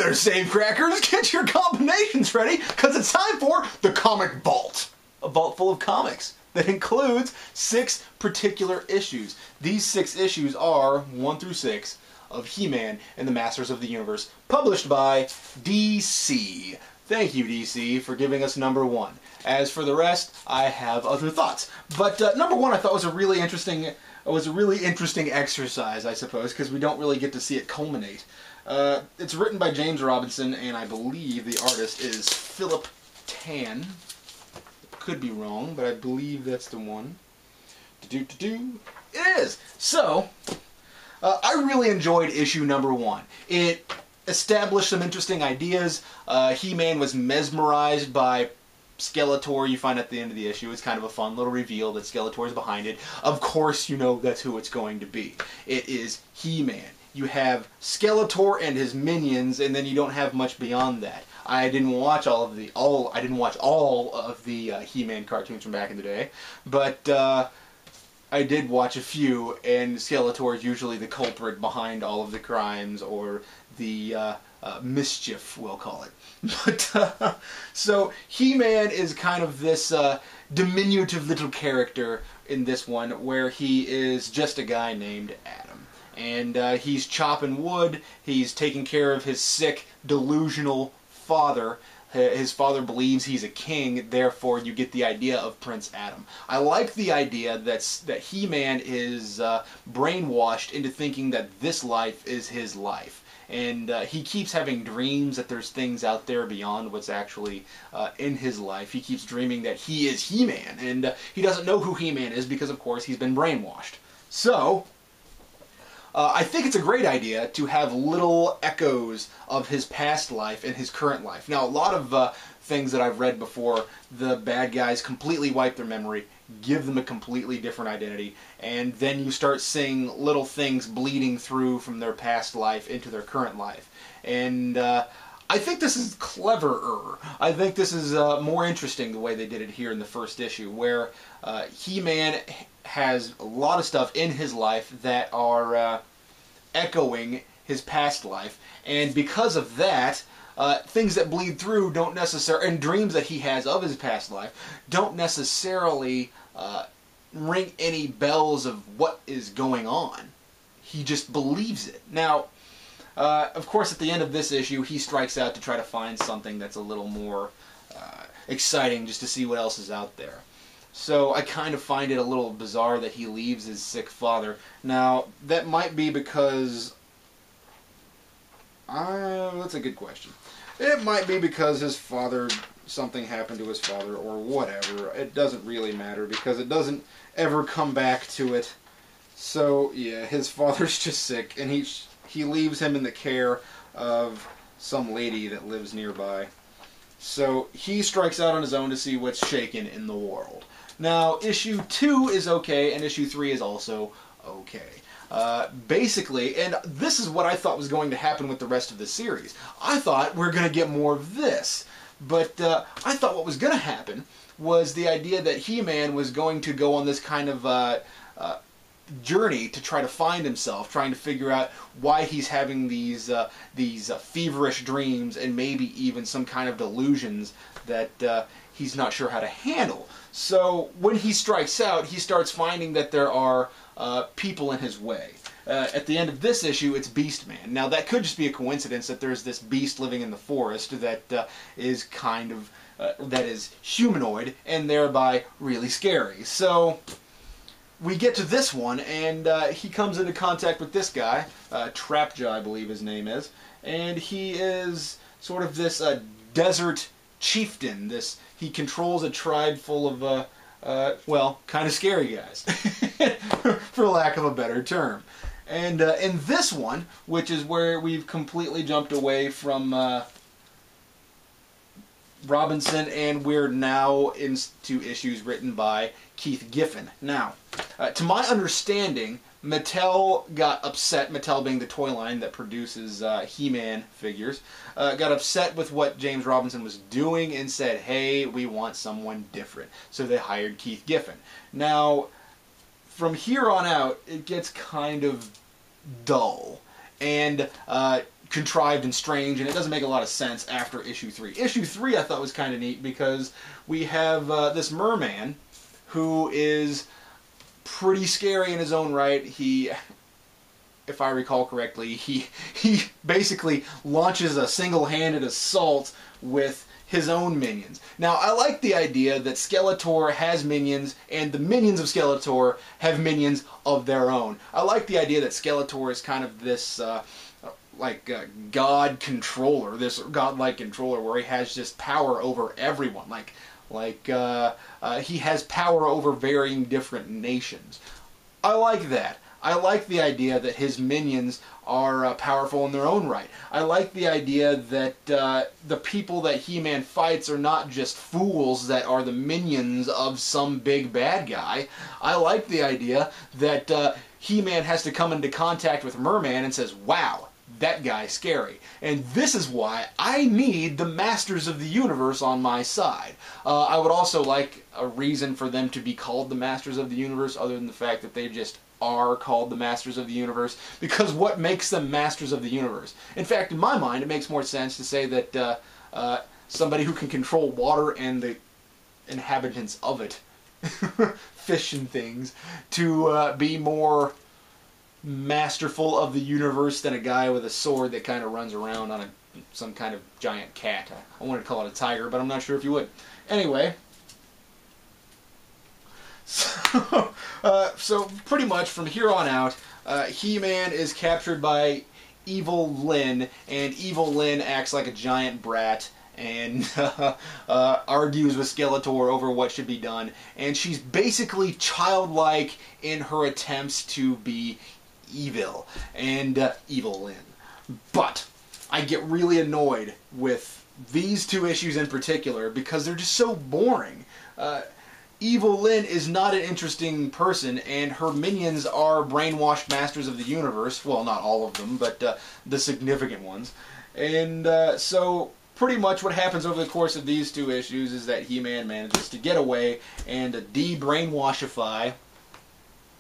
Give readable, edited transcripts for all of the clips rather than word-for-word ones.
there, Savecrackers! Get your combinations ready, because it's time for the Comic Vault. A vault full of comics that includes 6 particular issues. These 6 issues are 1 through 6 of He-Man and the Masters of the Universe, published by DC. Thank you, DC, for giving us number 1. As for the rest, I have other thoughts. But number 1 I thought was a really interesting exercise, I suppose, because we don't really get to see it culminate. It's written by James Robinson, and I believe the artist is Philip Tan. Could be wrong, but I believe that's the one. It is! So, I really enjoyed issue number 1. It established some interesting ideas. He-Man was mesmerized by Skeletor. You find at the end of the issue. It's kind of a fun little reveal that Skeletor is behind it. Of course, you know that's who it's going to be. It is He-Man. You have Skeletor and his minions, and then you don't have much beyond that. I didn't watch all of the He-Man cartoons from back in the day, but I did watch a few, and Skeletor is usually the culprit behind all of the crimes, or the mischief, we'll call it. But so He-Man is kind of this diminutive little character in this one, where he is just a guy named Adam. And he's chopping wood, he's taking care of his sick, delusional father. His father believes he's a king, therefore you get the idea of Prince Adam. I like the idea that He-Man is brainwashed into thinking that this life is his life. And he keeps having dreams that there's things out there beyond what's actually in his life. He keeps dreaming that he is He-Man, and he doesn't know who He-Man is because, of course, he's been brainwashed. So I think it's a great idea to have little echoes of his past life and his current life. Now, a lot of things that I've read before, the bad guys completely wipe their memory, give them a completely different identity, and then you start seeing little things bleeding through from their past life into their current life. And I think this is cleverer. I think this is more interesting the way they did it here in the first issue, where He-Man has a lot of stuff in his life that are echoing his past life, and because of that, things that bleed through don't necessarily, and dreams that he has of his past life, don't necessarily ring any bells of what is going on. He just believes it. Now, of course, at the end of this issue, he strikes out to try to find something that's a little more exciting, just to see what else is out there. So I kind of find it a little bizarre that he leaves his sick father. Now, that might be because that's a good question. It might be because his father, something happened to his father, or whatever. It doesn't really matter, because it doesn't ever come back to it. So, yeah, his father's just sick, and he leaves him in the care of some lady that lives nearby. So, he strikes out on his own to see what's shaking in the world. Now, issue 2 is okay, and issue 3 is also okay. Basically, and this is what I thought was going to happen with the rest of the series. I thought we're going to get more of this, but I thought what was going to happen was the idea that He-Man was going to go on this kind of journey to try to find himself, trying to figure out why he's having these feverish dreams, and maybe even some kind of delusions that he's not sure how to handle. So when he strikes out, he starts finding that there are people in his way. At the end of this issue, it's Beastman. Now, that could just be a coincidence that there's this beast living in the forest that is kind of that is humanoid and thereby really scary. So we get to this one, and he comes into contact with this guy, Trapjaw, I believe his name is, and he is sort of this desert chieftain. He controls a tribe full of well, kind of scary guys, for lack of a better term. And in this one, which is where we've completely jumped away from Robinson, and we're now into issues written by Keith Giffen. Now, to my understanding, Mattel got upset, Mattel being the toy line that produces He-Man figures, got upset with what James Robinson was doing and said, hey, we want someone different. So they hired Keith Giffen. Now, from here on out, it gets kind of dull. And contrived and strange, and it doesn't make a lot of sense after issue 3. Issue 3 I thought was kind of neat because we have this merman who is pretty scary in his own right. He, if I recall correctly, he basically launches a single-handed assault with his own minions. Now, I like the idea that Skeletor has minions, and the minions of Skeletor have minions of their own. I like the idea that Skeletor is kind of this, god controller, this godlike controller where he has just power over everyone. He has power over varying different nations. I like that. I like the idea that his minions are powerful in their own right. I like the idea that the people that He-Man fights are not just fools that are the minions of some big bad guy. I like the idea that He-Man has to come into contact with Merman and says, wow, that guy's scary. And this is why I need the Masters of the Universe on my side. I would also like a reason for them to be called the Masters of the Universe other than the fact that they just are called the Masters of the Universe, because what makes them Masters of the Universe? In fact, in my mind, it makes more sense to say that somebody who can control water and the inhabitants of it, fish and things, to be more masterful of the universe than a guy with a sword that kind of runs around on some kind of giant cat. I wanted to call it a tiger, but I'm not sure if you would. Anyway, so pretty much from here on out, He-Man is captured by Evil Lyn, and Evil Lyn acts like a giant brat and argues with Skeletor over what should be done, and she's basically childlike in her attempts to be evil, and Evil Lyn. But I get really annoyed with these two issues in particular because they're just so boring. Evil Lyn is not an interesting person, and her minions are brainwashed Masters of the Universe. Well, not all of them, but the significant ones. And so pretty much what happens over the course of these two issues is that He-Man manages to get away and de-brainwashify.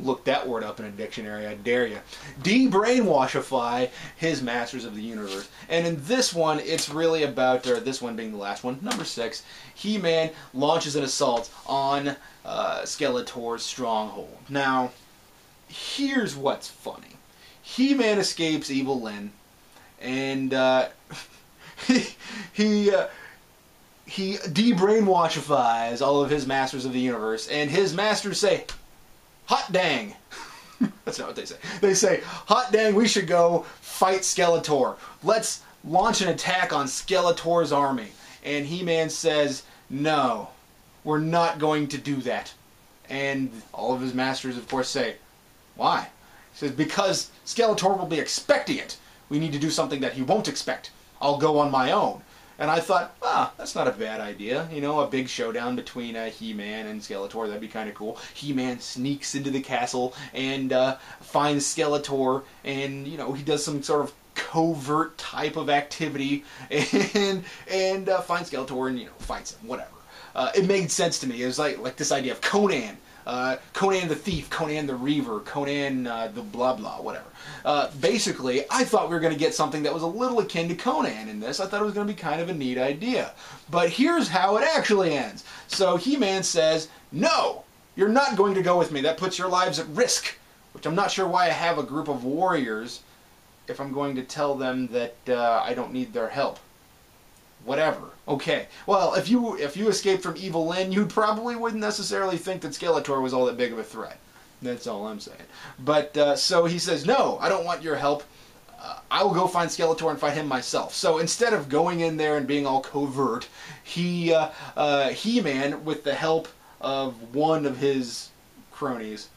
Look that word up in a dictionary, I dare you. De-brainwashify his Masters of the Universe. And in this one, it's really about, or this one being the last one, number 6, He-Man launches an assault on Skeletor's stronghold. Now, here's what's funny. He-Man escapes Evil Lyn, and he de-brainwashifies all of his Masters of the Universe, and his Masters say, hot dang. That's not what they say. They say, hot dang, we should go fight Skeletor. Let's launch an attack on Skeletor's army. And He-Man says, no, we're not going to do that. And all of his Masters, of course, say, why? He says, because Skeletor will be expecting it. We need to do something that he won't expect. I'll go on my own. And I thought, that's not a bad idea. You know, a big showdown between He-Man and Skeletor, that'd be kind of cool. He-Man sneaks into the castle and finds Skeletor, and, you know, he does some sort of covert type of activity and finds Skeletor and, you know, fights him, whatever. It made sense to me. It was like this idea of Conan. Conan the Thief, Conan the Reaver, Conan the blah blah, whatever. Basically, I thought we were going to get something that was a little akin to Conan in this. I thought it was going to be kind of a neat idea. But here's how it actually ends. So He-Man says, no, you're not going to go with me. That puts your lives at risk. Which I'm not sure why I have a group of warriors if I'm going to tell them that I don't need their help. Whatever. Okay. Well, if you escaped from Evil Lyn, you probably wouldn't necessarily think that Skeletor was all that big of a threat. That's all I'm saying. But, so he says, no, I don't want your help. I will go find Skeletor and fight him myself. So instead of going in there and being all covert, He-Man, with the help of one of his cronies,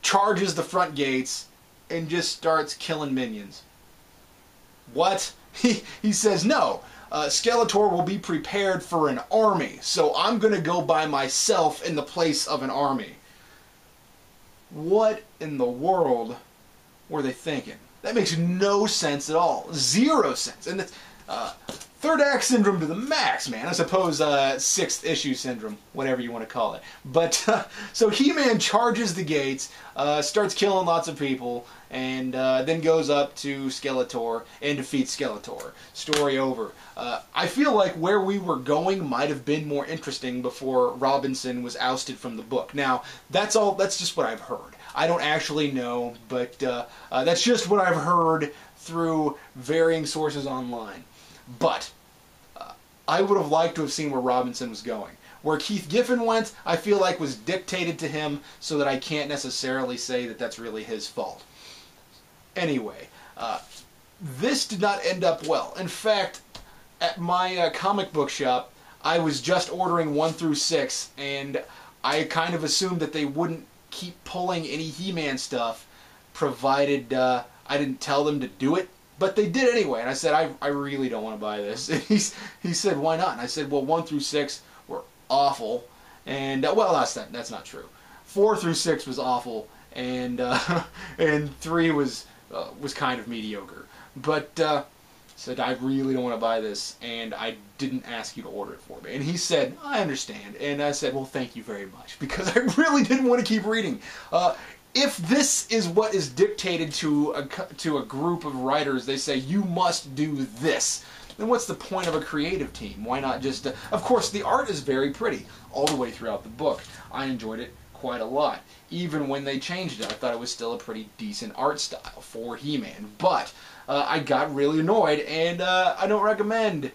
charges the front gates and just starts killing minions. What? He says, no. Skeletor will be prepared for an army, so I'm going to go by myself in the place of an army. What in the world were they thinking? That makes no sense at all. Zero sense. And third act syndrome to the max, man. I suppose sixth issue syndrome, whatever you want to call it. But so He-Man charges the gates, starts killing lots of people, and then goes up to Skeletor and defeats Skeletor. Story over. I feel like where we were going might have been more interesting before Robinson was ousted from the book. Now, that's just what I've heard. I don't actually know, but that's just what I've heard through varying sources online. But I would have liked to have seen where Robinson was going. Where Keith Giffen went, I feel like was dictated to him, so that I can't necessarily say that that's really his fault. Anyway, this did not end up well. In fact, at my comic book shop, I was just ordering 1 through 6, and I kind of assumed that they wouldn't keep pulling any He-Man stuff, provided I didn't tell them to do it. But they did anyway, and I said, I really don't want to buy this. And he said, why not? And I said, well, 1 through 6 were awful, and, well, that's not true. 4 through 6 was awful, and and 3 was kind of mediocre. But said, I really don't want to buy this, and I didn't ask you to order it for me. And he said, I understand. And I said, well, thank you very much, because I really didn't want to keep reading. If this is what is dictated to a group of writers, they say, you must do this, then what's the point of a creative team? Why not just... of course, the art is very pretty all the way throughout the book. I enjoyed it quite a lot. Even when they changed it, I thought it was still a pretty decent art style for He-Man. But I got really annoyed, and I don't recommend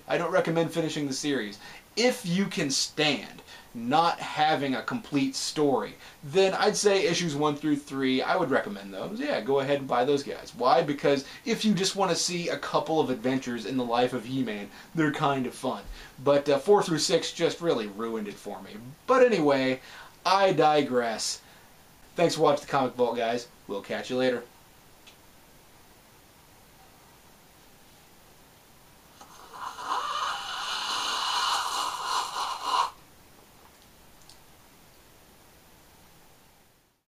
finishing the series. If you can stand not having a complete story, then I'd say issues 1 through 3, I would recommend those. Yeah, go ahead and buy those guys. Why? Because if you just want to see a couple of adventures in the life of He-Man, they're kind of fun. But 4 through 6 just really ruined it for me. But anyway, I digress. Thanks for watching the Comic Vault, guys. We'll catch you later.